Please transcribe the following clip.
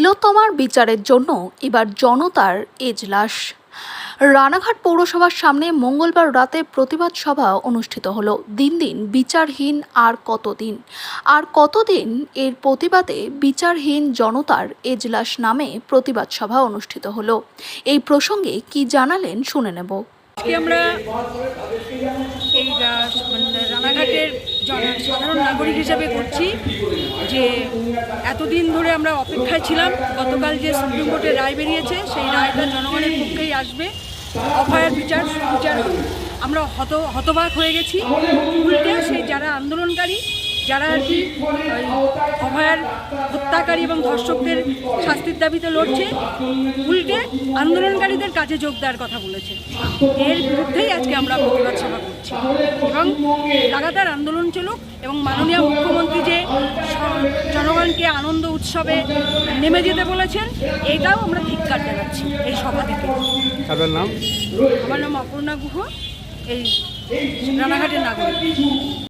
তিলোত্তমার বিচারের জন্য এবার জনতার এজলাস। রানাঘাট পৌরসভার সামনে মঙ্গলবার রাতে প্রতিবাদ সভা অনুষ্ঠিত হলো। দিন দিন বিচারহীন আর কতদিন এর প্রতিবাদে বিচারহীন জনতার এজলাস নামে প্রতিবাদ সভা অনুষ্ঠিত হলো। এই প্রসঙ্গে কি জানালেন শুনে নেব। আজকে আমরা এই রানাঘাটের সাধারণ নাগরিক হিসেবে করছি যে এতদিন ধরে আমরা অপেক্ষায় ছিলাম। গতকাল যে সুপ্রিম কোর্টের রায় বেরিয়েছে সেই রায়টা জনগণের পক্ষেই আসবে, অভয়ার বিচার আমরা হতবাক হয়ে গেছি। উল্টে সেই যারা আন্দোলনকারী, যারা আর কি অভয়ার হত্যাকারী এবং ধর্ষকদের শাস্তির দাবিতে লড়ছে, উল্টে আন্দোলনকারীদের কাজে যোগ দেওয়ার কথা বলেছে। এর বিরুদ্ধেই আজকে আমরা প্রতিবাদ সভা করছি এবং লাগাতার আন্দোলন চলুক এবং মাননীয় মুখ্যমন্ত্রী যে জনগণকে আনন্দ উৎসবে নেমে যেতে বলেছেন, এইটাও আমরা ধিক্কার জানাচ্ছি এই সভা থেকে। আমার নাম অপর্ণা গুহ, এই রানাঘাটের নাগরিক।